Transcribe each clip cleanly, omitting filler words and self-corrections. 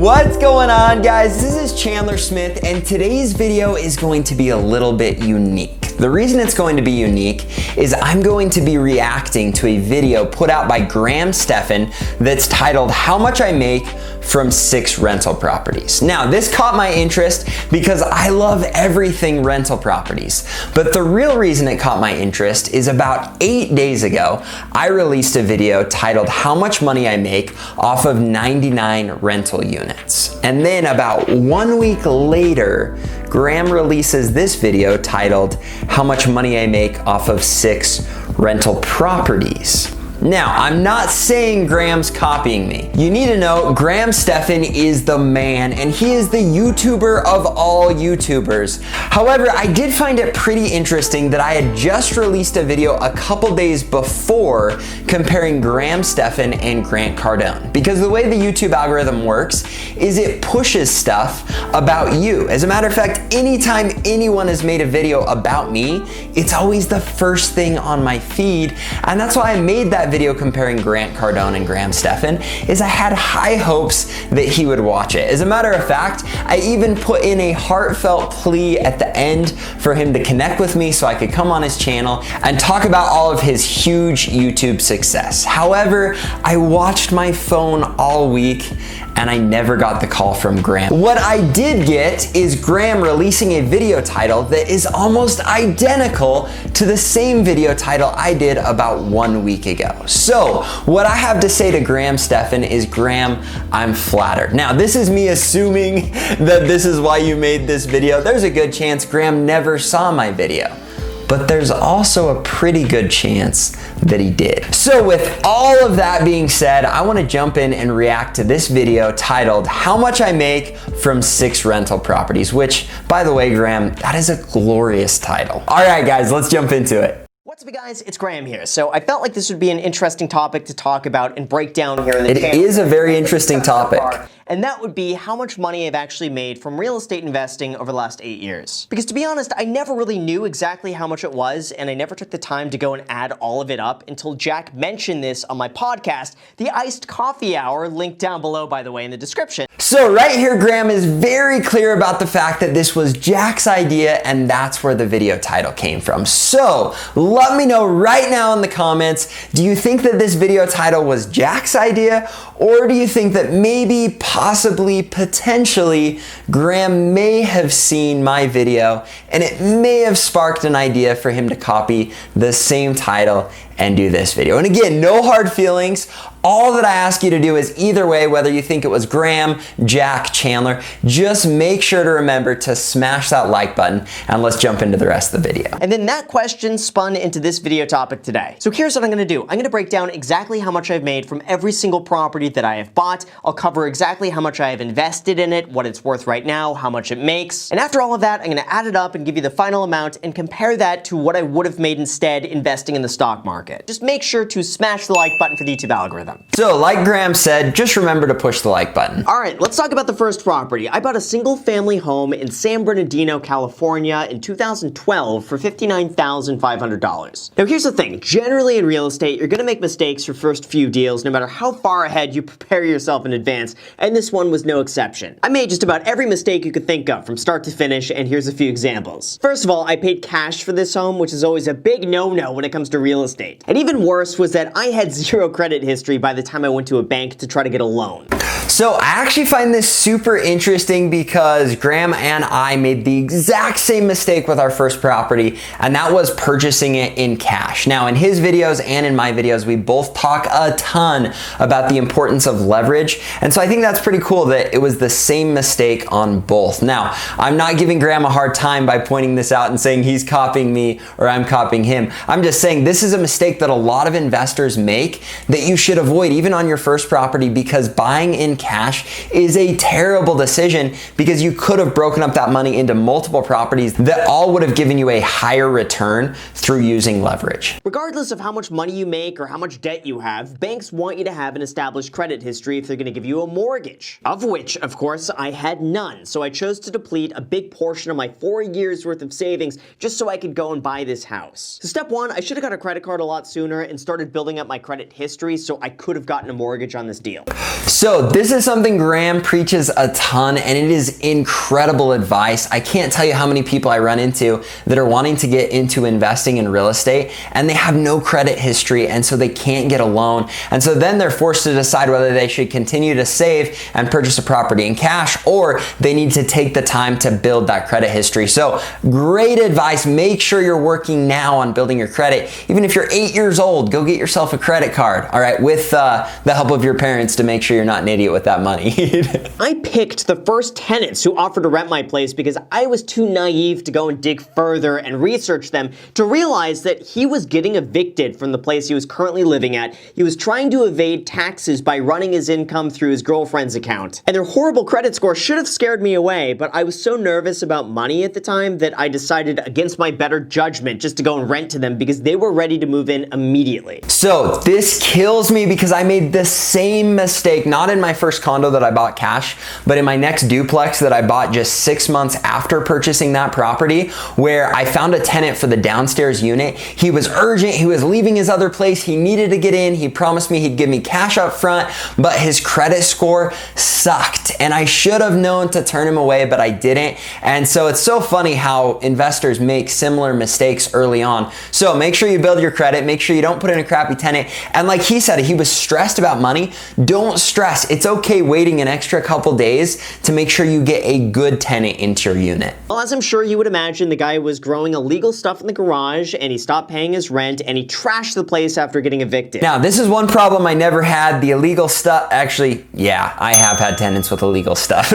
What's going on, guys? This is Chandler Smith, and today's video is going to be a little bit unique. The reason it's going to be unique is I'm going to be reacting to a video put out by Graham Stephan that's titled How Much I Make from 6 Rental Properties. Now, this caught my interest because I love everything rental properties. But the real reason it caught my interest is about 8 days ago, I released a video titled How Much Money I Make Off of 99 Rental Units. And then about 1 week later, Graham releases this video titled How Much Money I Make Off of 6 Rental Properties. Now, I'm not saying Graham's copying me. You need to know Graham Stephan is the man, and he is the YouTuber of all YouTubers. However, I did find it pretty interesting that I had just released a video a couple days before comparing Graham Stephan and Grant Cardone. Because the way the YouTube algorithm works is it pushes stuff about you. As a matter of fact, anytime anyone has made a video about me, it's always the first thing on my feed, and that's why I made that video comparing Grant Cardone and Graham Stephan, is I had high hopes that he would watch it. As a matter of fact, I even put in a heartfelt plea at the end for him to connect with me so I could come on his channel and talk about all of his huge YouTube success. However, I watched my phone all week and I never got the call from Graham. What I did get is Graham releasing a video title that is almost identical to the same video title I did about 1 week ago. So what I have to say to Graham Stephan is, Graham, I'm flattered. Now, this is me assuming that this is why you made this video. There's a good chance Graham never saw my video, but there's also a pretty good chance that he did. So with all of that being said, I want to jump in and react to this video titled How Much I Make from 6 Rental Properties, which, by the way, Graham, that is a glorious title. All right, guys, let's jump into it. What's up, guys? It's Graham here. So I felt like this would be an interesting topic to talk about and break down here in the channel. It is a very interesting topic. And that would be how much money I've actually made from real estate investing over the last 8 years. Because to be honest, I never really knew exactly how much it was, and I never took the time to go and add all of it up until Jack mentioned this on my podcast, the Iced Coffee Hour, linked down below, by the way, in the description. So right here, Graham is very clear about the fact that this was Jack's idea, and that's where the video title came from. So let me know right now in the comments, do you think that this video title was Jack's idea, or do you think that maybe, possibly, potentially, Graham may have seen my video and it may have sparked an idea for him to copy the same title and do this video? And again, no hard feelings. All that I ask you to do is, either way, whether you think it was Graham, Jack, Chandler, just make sure to remember to smash that like button, and let's jump into the rest of the video. And then that question spun into this video topic today. So here's what I'm gonna do. I'm gonna break down exactly how much I've made from every single property that I have bought. I'll cover exactly how much I have invested in it, what it's worth right now, how much it makes. And after all of that, I'm gonna add it up and give you the final amount and compare that to what I would have made instead investing in the stock market. Just make sure to smash the like button for the YouTube algorithm. So like Graham said, just remember to push the like button. All right, let's talk about the first property. I bought a single family home in San Bernardino, California in 2012 for $59,500. Now here's the thing, generally in real estate, you're gonna make mistakes your first few deals no matter how far ahead you prepare yourself in advance, and this one was no exception. I made just about every mistake you could think of from start to finish, and here's a few examples. First of all, I paid cash for this home, which is always a big no-no when it comes to real estate. And even worse was that I had zero credit history by the time I went to a bank to try to get a loan. So I actually find this super interesting because Graham and I made the exact same mistake with our first property, and that was purchasing it in cash. Now in his videos and in my videos, we both talk a ton about the importance of leverage, and so I think that's pretty cool that it was the same mistake on both. Now, I'm not giving Graham a hard time by pointing this out and saying he's copying me or I'm copying him. I'm just saying this is a mistake that a lot of investors make that you should avoid even on your first property, because buying in cash is a terrible decision because you could have broken up that money into multiple properties that all would have given you a higher return through using leverage. Regardless of how much money you make or how much debt you have, banks want you to have an established credit history if they're going to give you a mortgage. Of which, of course, I had none, so I chose to deplete a big portion of my 4 years worth of savings just so I could go and buy this house. So step one, I should have got a credit card a lot sooner and started building up my credit history so I could have gotten a mortgage on this deal. So this is something Graham preaches a ton, and it is incredible advice. I can't tell you how many people I run into that are wanting to get into investing in real estate and they have no credit history, and so they can't get a loan. And so then they're forced to decide whether they should continue to save and purchase a property in cash, or they need to take the time to build that credit history. So great advice. Make sure you're working now on building your credit. Even if you're 8 years old, go get yourself a credit card, all right, with the help of your parents to make sure you're not an idiot with that money. I picked the first tenants who offered to rent my place because I was too naive to go and dig further and research them to realize that he was getting evicted from the place he was currently living at. He was trying to evade taxes by running his income through his girlfriend's account. And their horrible credit score should have scared me away, but I was so nervous about money at the time that I decided against my better judgment just to go and rent to them because they were ready to move in immediately. So this kills me because I made the same mistake, not in my first condo that I bought cash, but in my next duplex that I bought just 6 months after purchasing that property, where I found a tenant for the downstairs unit. He was urgent, he was leaving his other place, he needed to get in, he promised me he'd give me cash up front, but his credit score sucked, and I should have known to turn him away, but I didn't. And so it's so funny how investors make similar mistakes early on. So make sure you build your credit, make sure you don't put in a crappy tenant, and like he said, he was stressed about money. Don't stress. It's okay waiting an extra couple days to make sure you get a good tenant into your unit. Well, as I'm sure you would imagine, the guy was growing illegal stuff in the garage, and he stopped paying his rent, and he trashed the place after getting evicted. Now, this is one problem I never had, the illegal stuff. Actually, yeah, I have had tenants with illegal stuff.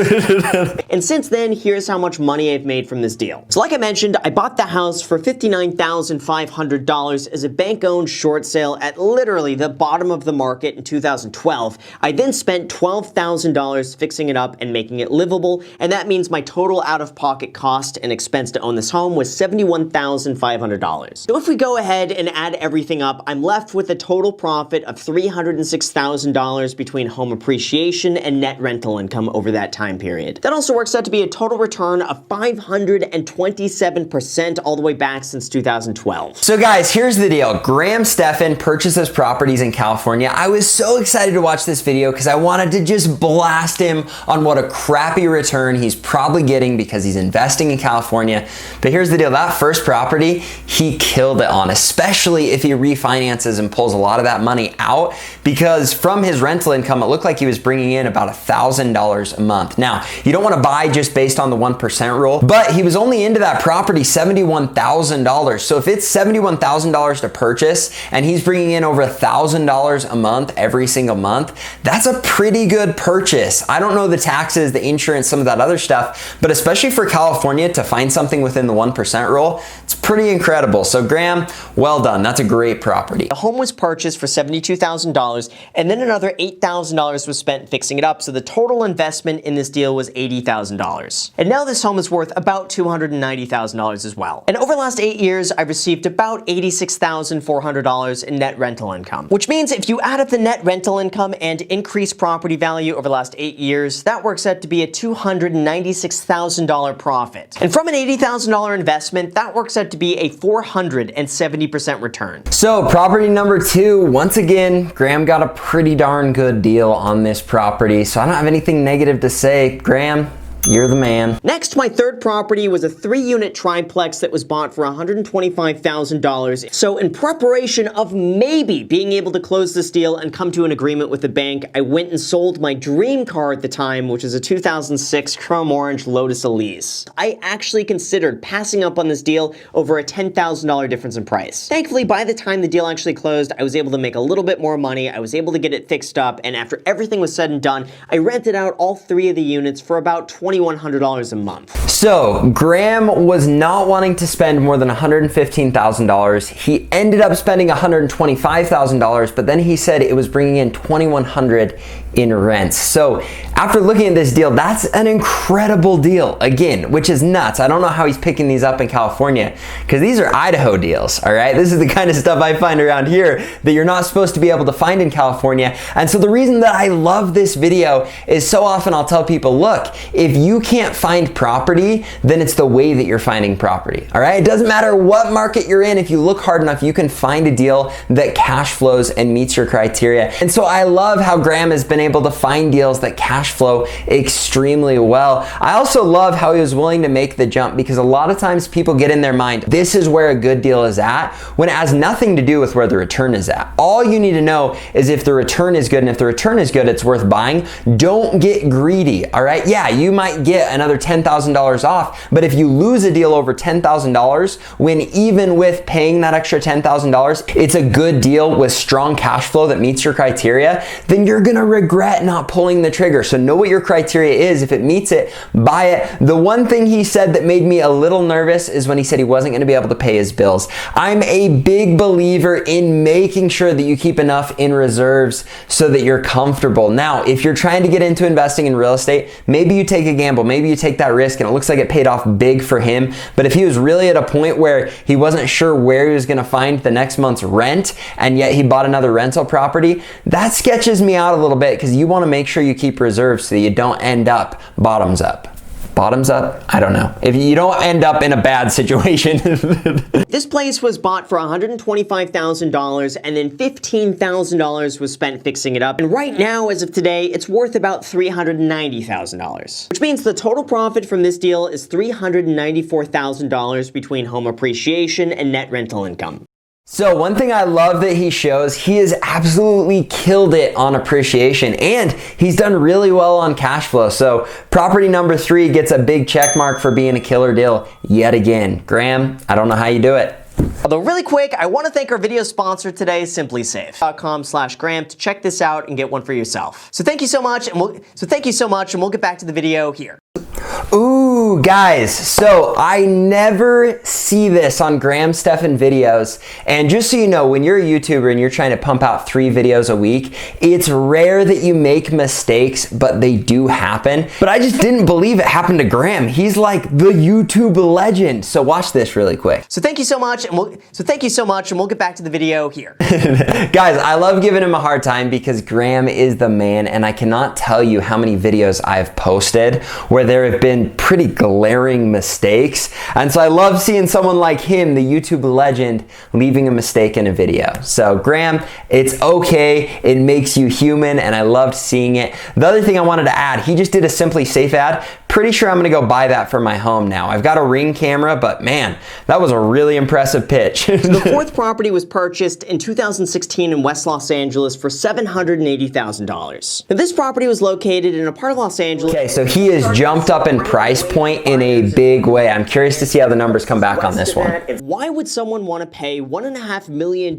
And since then, here's how much money I've made from this deal. So like I mentioned, I bought the house for $59,500 as a bank-owned short sale at literally the bottom of the market in 2012. I then spent $12,000 fixing it up and making it livable, and that means my total out-of-pocket cost and expense to own this home was $71,500. So if we go ahead and add everything up, I'm left with a total profit of $306,000 between home appreciation and net rental income over that time period. That also works out to be a total return of 527% all the way back since 2012. So guys, here's the deal. Graham Stephan purchases properties in California. I was so excited to watch this video because I wanted to just blast him on what a crappy return he's probably getting because he's investing in California. But here's the deal. That first property, he killed it on, especially if he refinances and pulls a lot of that money out, because from his rental income, it looked like he was bringing in about $1,000 a month. Now, you don't want to buy just based on the 1% rule, but he was only into that property $71,000. So if it's $71,000 to purchase and he's bringing in over $1,000 a month every single month, that's a pretty good purchase. I don't know the taxes, the insurance, some of that other stuff, but especially for California to find something within the 1% rule, it's pretty incredible. So Graham, well done. That's a great property. The home was purchased for $72,000, and then another $8,000 was spent fixing it up, so the total investment in this deal was $80,000. And now this home is worth about $290,000 as well. And over the last 8 years, I've received about $86,400 in net rental income, which means if you add up the net rental income and increase property value over the last 8 years, that works out to be a $296,000 profit. And from an $80,000 investment, that works out to be a 470% return. So property number 2, once again, Graham got a pretty darn good deal on this property. So I don't have anything negative to say. Graham, you're the man. Next, my third property was a 3-unit triplex that was bought for $125,000. So in preparation of maybe being able to close this deal and come to an agreement with the bank, I went and sold my dream car at the time, which is a 2006 Chrome Orange Lotus Elise. I actually considered passing up on this deal over a $10,000 difference in price. Thankfully, by the time the deal actually closed, I was able to make a little bit more money. I was able to get it fixed up, and after everything was said and done, I rented out all 3 of the units for about $2,100 a month. So Graham was not wanting to spend more than $115,000. He ended up spending $125,000, but then he said it was bringing in $2,100 in rents. So after looking at this deal, that's an incredible deal, again, which is nuts. I don't know how he's picking these up in California, because these are Idaho deals, all right? This is the kind of stuff I find around here that you're not supposed to be able to find in California. And so the reason that I love this video is so often I'll tell people, look, if you can't find property, then it's the way that you're finding property, all right? It doesn't matter what market you're in. If you look hard enough, you can find a deal that cash flows and meets your criteria. And so I love how Graham has been able to find deals that cash flow extremely well. I also love how he was willing to make the jump, because a lot of times people get in their mind, this is where a good deal is at, when it has nothing to do with where the return is at. All you need to know is if the return is good, and if the return is good, it's worth buying. Don't get greedy, all right? Yeah, you might get another $10,000 off, but if you lose a deal over $10,000, when even with paying that extra $10,000, it's a good deal with strong cash flow that meets your criteria, then you're gonna regret not pulling the trigger. So know what your criteria is. If it meets it, buy it. The one thing he said that made me a little nervous is when he said he wasn't gonna be able to pay his bills. I'm a big believer in making sure that you keep enough in reserves so that you're comfortable. Now, if you're trying to get into investing in real estate, maybe you take a gamble, maybe you take that risk, and it looks like it paid off big for him. But if he was really at a point where he wasn't sure where he was gonna find the next month's rent, and yet he bought another rental property, that sketches me out a little bit, because you wanna make sure you keep reserves so that you don't end up bottoms up. Bottoms up? I don't know. If you don't end up in a bad situation. This place was bought for $125,000, and then $15,000 was spent fixing it up. And right now, as of today, it's worth about $390,000. Which means the total profit from this deal is $394,000 between home appreciation and net rental income. So one thing I love that he shows, he has absolutely killed it on appreciation, and he's done really well on cash flow. So property number 3 gets a big check mark for being a killer deal yet again. Graham, I don't know how you do it. Although really quick, I want to thank our video sponsor today, simplysafe.com/Graham, to check this out and get one for yourself. So thank you so much, and we'll get back to the video here. Ooh, guys, so I never see this on Graham Stephan videos. And just so you know, when you're a YouTuber and you're trying to pump out 3 videos a week, it's rare that you make mistakes, but they do happen. But I just didn't believe it happened to Graham. He's like the YouTube legend. So watch this really quick. So thank you so much, and we'll get back to the video here. Guys, I love giving him a hard time because Graham is the man, and I cannot tell you how many videos I've posted where there have been pretty glaring mistakes. And so I love seeing someone like him, the YouTube legend, leaving a mistake in a video. So Graham, it's okay. It makes you human, and I loved seeing it. The other thing I wanted to add, he just did a Simply Safe ad. Pretty sure I'm gonna go buy that for my home now. I've got a Ring camera, but man, that was a really impressive pitch. The 4th property was purchased in 2016 in West Los Angeles for $780,000. Now this property was located in a part of Los Angeles. Okay, so he has jumped up in price point in a big way. I'm curious to see how the numbers come back on this one. Why would someone want to pay $1.5 million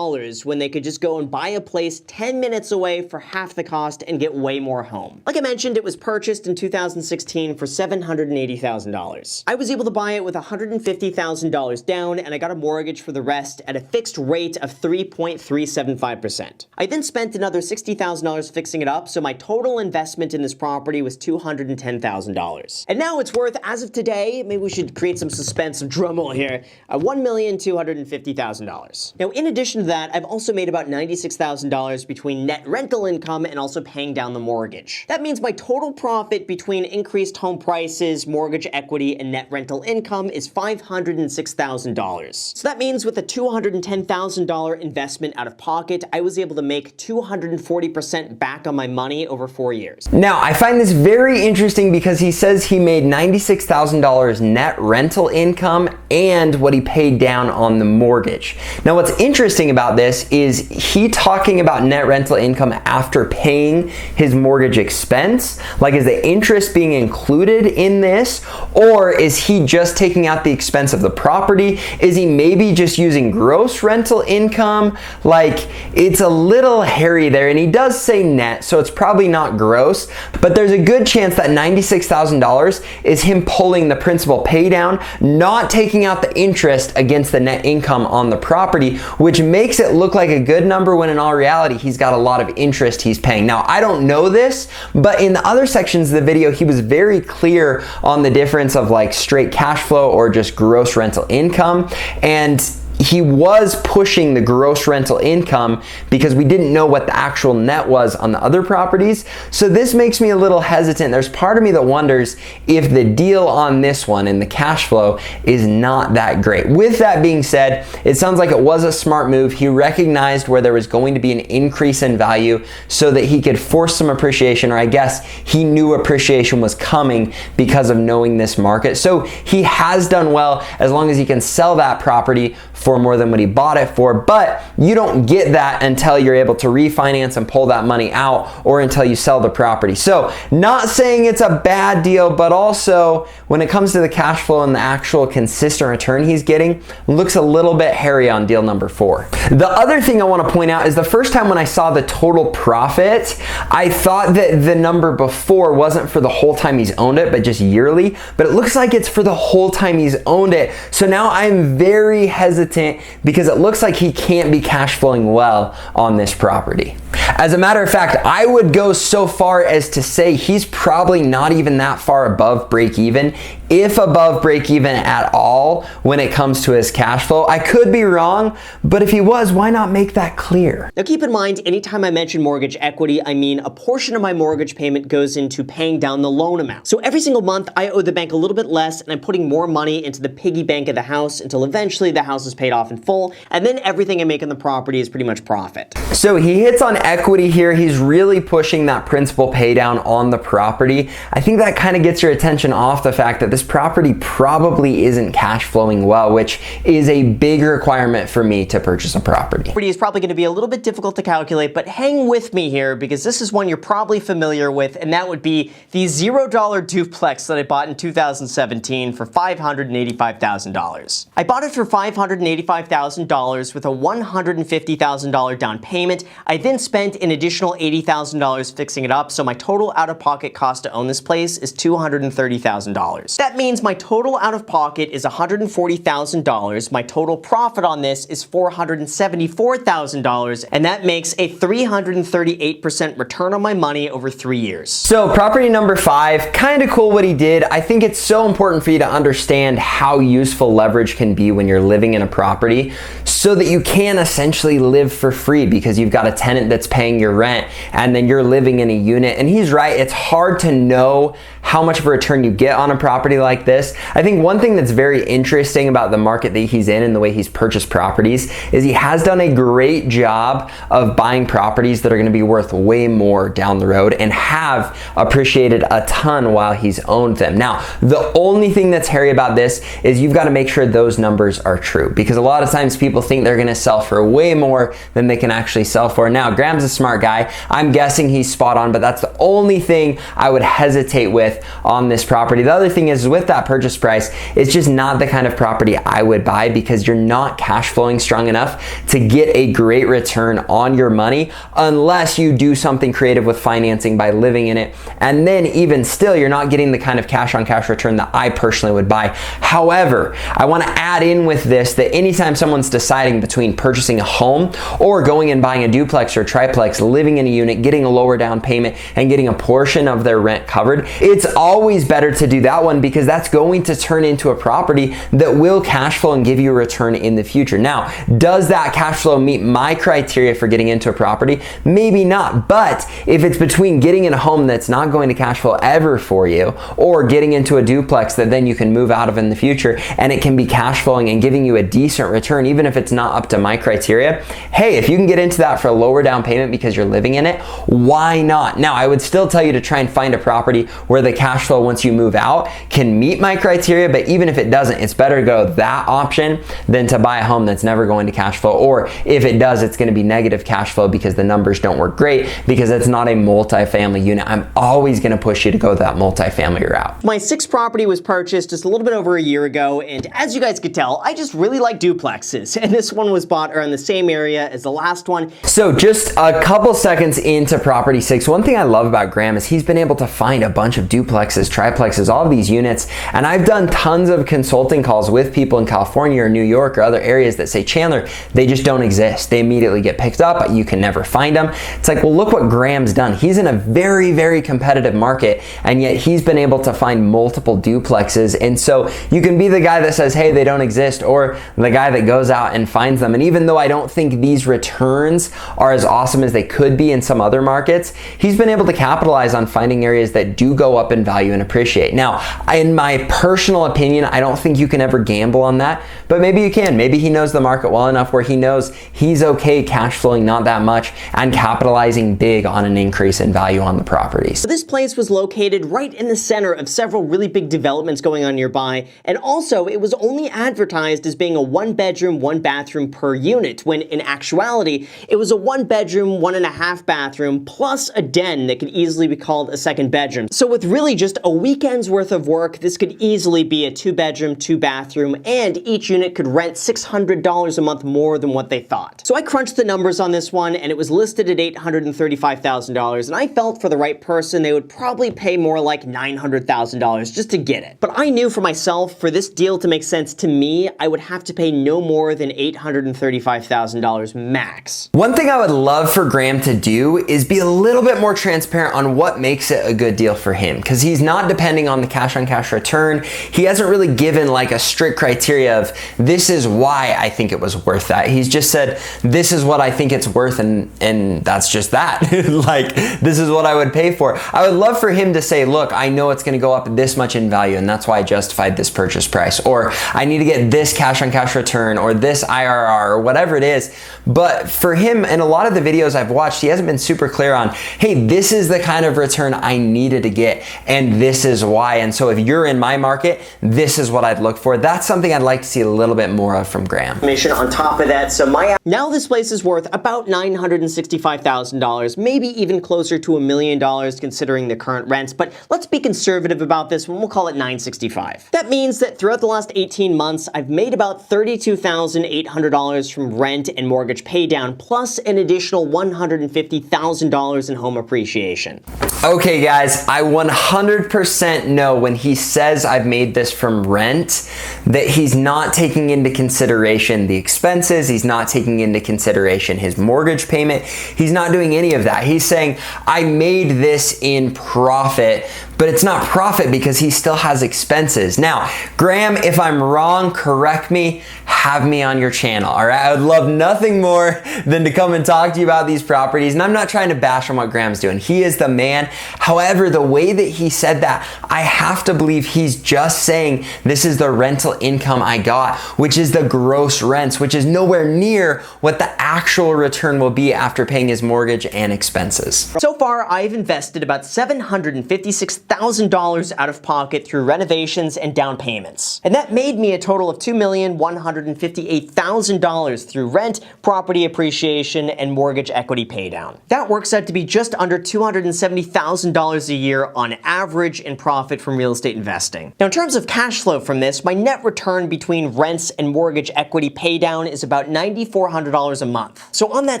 when they could just go and buy a place 10 minutes away for half the cost and get way more home? Like I mentioned, it was purchased in 2016 for $780,000. I was able to buy it with $150,000 down, and I got a mortgage for the rest at a fixed rate of 3.375%. I then spent another $60,000 fixing it up, so my total investment in this property was $210,000. And now it's worth, as of today, maybe we should create some suspense, some drumroll here, $1,250,000. Now, in addition to that, I've also made about $96,000 between net rental income and also paying down the mortgage. That means my total profit between increased home prices, mortgage equity, and net rental income is $506,000. So that means with a $210,000 investment out of pocket, I was able to make 240% back on my money over 4 years. Now, I find this very interesting because he says he made $96,000 net rental income and what he paid down on the mortgage. Now, what's interesting about this is he talking about net rental income after paying his mortgage expense. Like, is the interest being included in this, or is he just taking out the expense of the property? Is he maybe just using gross rental income? Like, it's a little hairy there, and he does say net, so it's probably not gross, but there's a good chance that $96,000 is him pulling the principal pay down, not taking out the interest against the net income on the property, which makes it look like a good number when in all reality he's got a lot of interest he's paying. Now, I don't know this, but in the other sections of the video he was very clear on the difference of like straight cash flow or just gross rental income. And he was pushing the gross rental income because we didn't know what the actual net was on the other properties. So this makes me a little hesitant. There's part of me that wonders if the deal on this one and the cash flow is not that great. With that being said, it sounds like it was a smart move. He recognized where there was going to be an increase in value so that he could force some appreciation, or I guess he knew appreciation was coming because of knowing this market. So he has done well as long as he can sell that property for more than what he bought it for, but you don't get that until you're able to refinance and pull that money out, or until you sell the property. So not saying it's a bad deal, but also when it comes to the cash flow and the actual consistent return he's getting, looks a little bit hairy on deal number 4. The other thing I want to point out is the first time when I saw the total profit, I thought that the number before wasn't for the whole time he's owned it, but just yearly, but it looks like it's for the whole time he's owned it. So now I'm very hesitant because it looks like he can't be cash flowing well on this property. As a matter of fact, I would go so far as to say he's probably not even that far above break even, if above break even at all when it comes to his cash flow. I could be wrong, but if he was, why not make that clear? Now keep in mind, anytime I mention mortgage equity, I mean a portion of my mortgage payment goes into paying down the loan amount. So every single month I owe the bank a little bit less, and I'm putting more money into the piggy bank of the house until eventually the house is paid off in full, and then everything I make on the property is pretty much profit. So he hits on equity here. He's really pushing that principal pay down on the property. I think that kind of gets your attention off the fact that this property probably isn't cash flowing well, which is a big requirement for me to purchase a property. Property is probably going to be a little bit difficult to calculate, but hang with me here because this is one you're probably familiar with, and that would be the $0 duplex that I bought in 2017 for $585,000. I bought it for $585,000 with a $150,000 down payment. I then spent an additional $80,000 fixing it up, so my total out-of-pocket cost to own this place is $230,000. That means my total out-of-pocket is $140,000. My total profit on this is $474,000, and that makes a 338% return on my money over 3 years. So property number 5, kind of cool what he did. I think it's so important for you to understand how useful leverage can be when you're living in a property, so that you can essentially live for free because you've got a tenant that's paying your rent and then you're living in a unit. And he's right, it's hard to know how much of a return you get on a property like this. I think one thing that's very interesting about the market that he's in and the way he's purchased properties is he has done a great job of buying properties that are going to be worth way more down the road and have appreciated a ton while he's owned them. Now, the only thing that's hairy about this is you've got to make sure those numbers are true, because a lot of times people think they're going to sell for way more than they can actually sell for. Now, Graham's a smart guy. I'm guessing he's spot on, but that's the only thing I would hesitate with on this property. The other thing is with that purchase price, it's just not the kind of property I would buy because you're not cash flowing strong enough to get a great return on your money unless you do something creative with financing by living in it. And then even still, you're not getting the kind of cash on cash return that I personally would buy. However, I want to add in with this that anytime someone's deciding between purchasing a home or going and buying a duplex or a triplex, living in a unit, getting a lower down payment and getting a portion of their rent covered, it's always better to do that one because that's going to turn into a property that will cash flow and give you a return in the future. Now, does that cash flow meet my criteria for getting into a property? Maybe not, but if it's between getting in a home that's not going to cash flow ever for you or getting into a duplex that then you can move out of in the future and it can be cash flowing and giving you a decent return, even if it's not up to my criteria, hey, if you can get into that for a lower down payment because you're living in it, why not? Now, I would still tell you to try and find a property where the cash flow once you move out can meet my criteria, but even if it doesn't, it's better to go that option than to buy a home that's never going to cash flow, or if it does, it's going to be negative cash flow because the numbers don't work great because it's not a multifamily unit. I'm always going to push you to go that multifamily route. My 6th property was purchased just a little bit over a year ago, and as you guys could tell, I just really like duplexes, and this one was bought around the same area as the last one. So just a couple seconds into property 6, one thing I love about Graham is he's been able to find a bunch of duplexes duplexes, triplexes, all of these units. And I've done tons of consulting calls with people in California or New York or other areas that say, Chandler, they just don't exist. They immediately get picked up. You can never find them. It's like, well, look what Graham's done. He's in a very, very competitive market, and yet he's been able to find multiple duplexes. And so you can be the guy that says, hey, they don't exist, or the guy that goes out and finds them. And even though I don't think these returns are as awesome as they could be in some other markets, he's been able to capitalize on finding areas that do go up in value and appreciate. Now, in my personal opinion, I don't think you can ever gamble on that, but maybe you can. Maybe he knows the market well enough where he knows he's okay cash flowing not that much and capitalizing big on an increase in value on the properties. So this place was located right in the center of several really big developments going on nearby, and also it was only advertised as being a 1-bedroom, 1-bathroom per unit, when in actuality, it was a 1-bedroom, 1.5 bathroom, plus a den that could easily be called a 2nd bedroom. So with really just a weekend's worth of work, this could easily be a 2-bedroom, 2-bathroom, and each unit could rent $600 a month more than what they thought. So I crunched the numbers on this one, and it was listed at $835,000, and I felt for the right person, they would probably pay more like $900,000 just to get it. But I knew for myself, for this deal to make sense to me, I would have to pay no more than $835,000 max. One thing I would love for Graham to do is be a little bit more transparent on what makes it a good deal for him, because he's not depending on the cash-on-cash return. He hasn't really given like a strict criteria of this is why I think it was worth that. He's just said, this is what I think it's worth, and that's just that. Like, this is what I would pay for. I would love for him to say, look, I know it's gonna go up this much in value, and that's why I justified this purchase price, or I need to get this cash-on-cash return, or this IRR, or whatever it is. But for him, in a lot of the videos I've watched, he hasn't been super clear on, hey, this is the kind of return I needed to get, and this is why. And so if you're in my market, this is what I'd look for. That's something I'd like to see a little bit more of from Graham. Information on top of that, so now this place is worth about $965,000, maybe even closer to $1 million considering the current rents, but let's be conservative about this one, we'll call it $965. That means that throughout the last 18 months, I've made about $32,800 from rent and mortgage paydown, plus an additional $150,000 in home appreciation. Okay guys, I 100% know when he says I've made this from rent, that he's not taking into consideration the expenses, he's not taking into consideration his mortgage payment, he's not doing any of that. He's saying, I made this in profit, but it's not profit because he still has expenses. Now, Graham, if I'm wrong, correct me, have me on your channel, all right? I would love nothing more than to come and talk to you about these properties, and I'm not trying to bash on what Graham's doing. He is the man. However, the way that he said that, I have to believe he's just saying this is the rental income I got, which is the gross rents, which is nowhere near what the actual return will be after paying his mortgage and expenses. So far, I've invested about $756,000 out of pocket through renovations and down payments. And that made me a total of $2,158,000 through rent, property appreciation, and mortgage equity paydown. That works out to be just under $270,000 a year on average in profit from real estate investing. Now, in terms of cash flow from this, my net return between rents and mortgage equity paydown is about $9,400 a month. So on that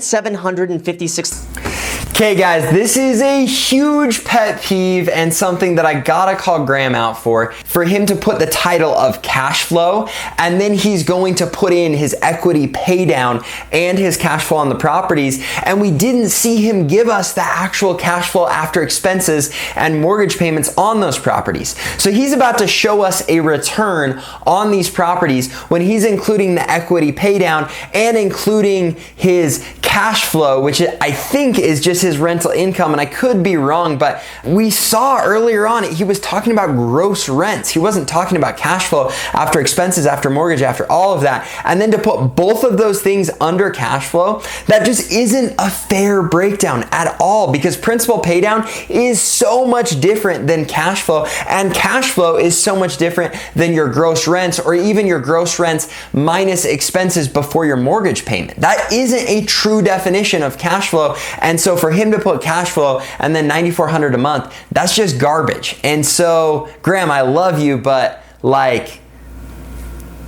$756,000. Okay guys, this is a huge pet peeve and something that I gotta call Graham out for him to put the title of cash flow, and then he's going to put in his equity pay down and his cash flow on the properties, and we didn't see him give us the actual cash flow after expenses and mortgage payments on those properties. So he's about to show us a return on these properties when he's including the equity pay down and including his cash flow, which I think is just his rental income, and I could be wrong, but we saw earlier on he was talking about gross rents. He wasn't talking about cash flow after expenses, after mortgage, after all of that. And then to put both of those things under cash flow, that just isn't a fair breakdown at all, because principal paydown is so much different than cash flow, and cash flow is so much different than your gross rents, or even your gross rents minus expenses before your mortgage payment. That isn't a true definition of cash flow, and so for him to put cash flow and then $9,400 a month, that's just garbage. And so, Graham, I love you, but like,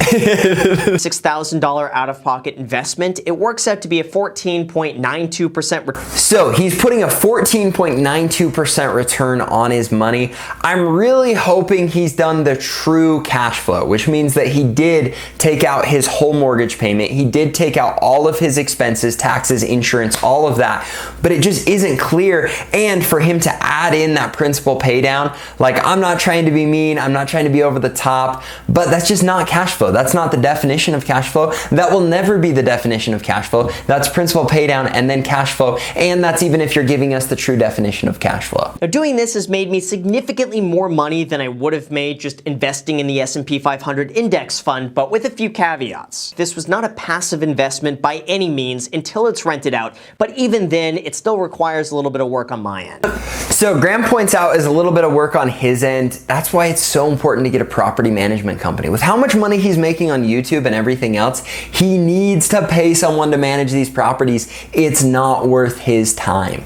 $6,000 out-of-pocket investment, it works out to be a 14.92% return. So he's putting a 14.92% return on his money. I'm really hoping he's done the true cash flow, which means that he did take out his whole mortgage payment. He did take out all of his expenses, taxes, insurance, all of that, but it just isn't clear. And for him to add in that principal pay down, like, I'm not trying to be mean, I'm not trying to be over the top, but that's just not cash flow. That's not the definition of cash flow. That will never be the definition of cash flow. That's principal pay down and then cash flow. And that's even if you're giving us the true definition of cash flow. Now, doing this has made me significantly more money than I would have made just investing in the S&P 500 index fund, but with a few caveats. This was not a passive investment by any means until it's rented out, but even then, it still requires a little bit of work on my end. So Graham points out is a little bit of work on his end. That's why it's so important to get a property management company. With how much money he's making on YouTube and everything else, he needs to pay someone to manage these properties. It's not worth his time.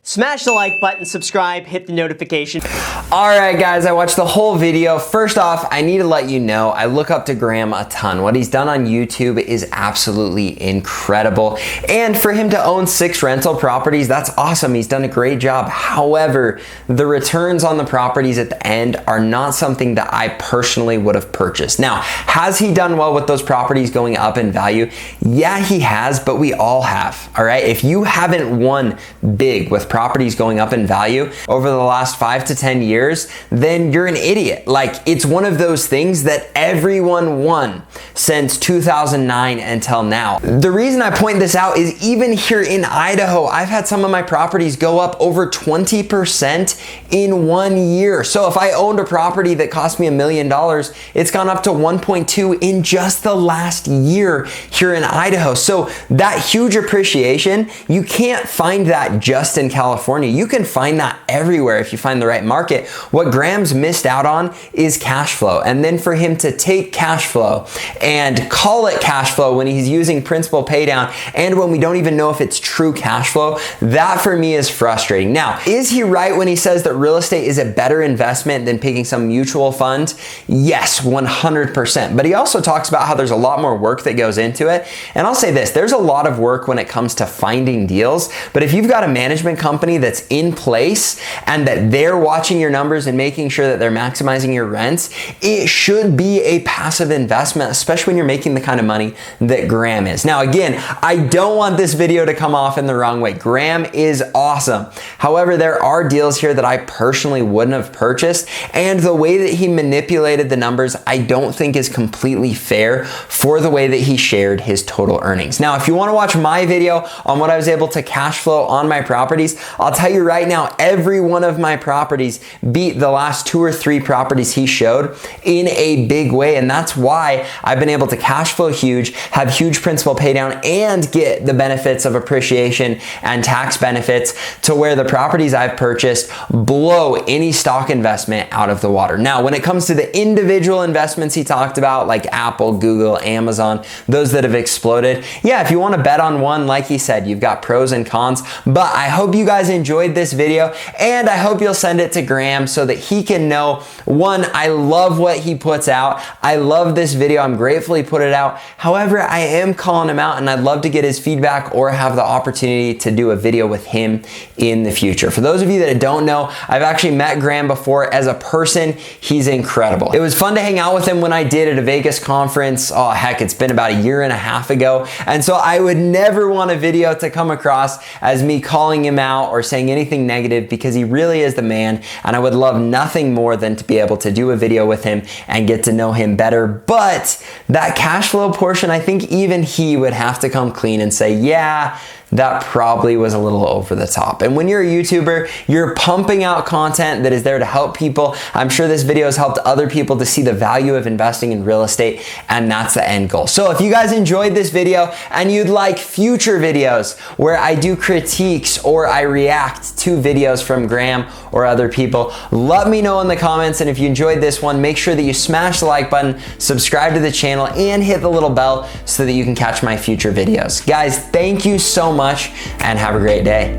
Smash the like button, subscribe, hit the notification. All right, guys, I watched the whole video. First off, I need to let you know, I look up to Graham a ton. What he's done on YouTube is absolutely incredible. And for him to own 6 rental properties, that's awesome. He's done a great job. However, the returns on the properties at the end are not something that I personally would have purchased. Now, has he done well with those properties going up in value? Yeah, he has, but we all have, all right? If you haven't won big with properties going up in value over the last 5 to 10 years, then you're an idiot. Like, it's one of those things that everyone won since 2009 until now. The reason I point this out is even here in Idaho, I've had some of my properties go up over 20% in 1 year. So if I owned a property that cost me $1 million, it's gone up to 1.2 in just the last year here in Idaho. So that huge appreciation, you can't find that just in California. You can find that everywhere if you find the right market. What Graham's missed out on is cash flow. And then for him to take cash flow and call it cash flow when he's using principal pay down and when we don't even know if it's true cash flow, that for me is frustrating. Now, is he right when he says that real estate is a better investment than picking some mutual fund? Yes, 100%. But he also talks about how there's a lot more work that goes into it. And I'll say this, there's a lot of work when it comes to finding deals. But if you've got a management company that's in place and that they're watching your numbers and making sure that they're maximizing your rents, it should be a passive investment, especially when you're making the kind of money that Graham is. Now, again, I don't want this video to come off in the wrong way. Graham is awesome. However, there are deals here that I personally wouldn't have purchased, and the way that he manipulated the numbers, I don't think is completely fair for the way that he shared his total earnings. Now, if you want to watch my video on what I was able to cash flow on my properties, I'll tell you right now, every one of my properties beat the last 2 or 3 properties he showed in a big way. And that's why I've been able to cash flow huge, have huge principal pay down, and get the benefits of appreciation and tax benefits to where the properties I've purchased blow any stock investment out of the water. Now, when it comes to the individual investments he talked about, like Apple, Google, Amazon, those that have exploded, yeah, if you want to bet on one, like he said, you've got pros and cons, but I hope you guys enjoyed this video, and I hope you'll send it to Graham so that he can know, one, I love what he puts out. I love this video. I'm grateful he put it out. However, I am calling him out, and I'd love to get his feedback or have the opportunity to do a video with him in the future. For those of you that don't know, I've actually met Graham before. As a person, he's incredible. It was fun to hang out with him when I did at a Vegas conference. Oh, heck, it's been about 1.5 years ago. And so I would never want a video to come across as me calling him out or saying anything negative, because he really is the man, and I would love nothing more than to be able to do a video with him and get to know him better. But that cash flow portion, I think even he would have to come clean and say, yeah, that probably was a little over the top. And when you're a YouTuber, you're pumping out content that is there to help people. I'm sure this video has helped other people to see the value of investing in real estate, and that's the end goal. So if you guys enjoyed this video and you'd like future videos where I do critiques or I react to videos from Graham or other people, let me know in the comments. And if you enjoyed this one, make sure that you smash the like button, subscribe to the channel, and hit the little bell so that you can catch my future videos. Guys, thank you so much and have a great day.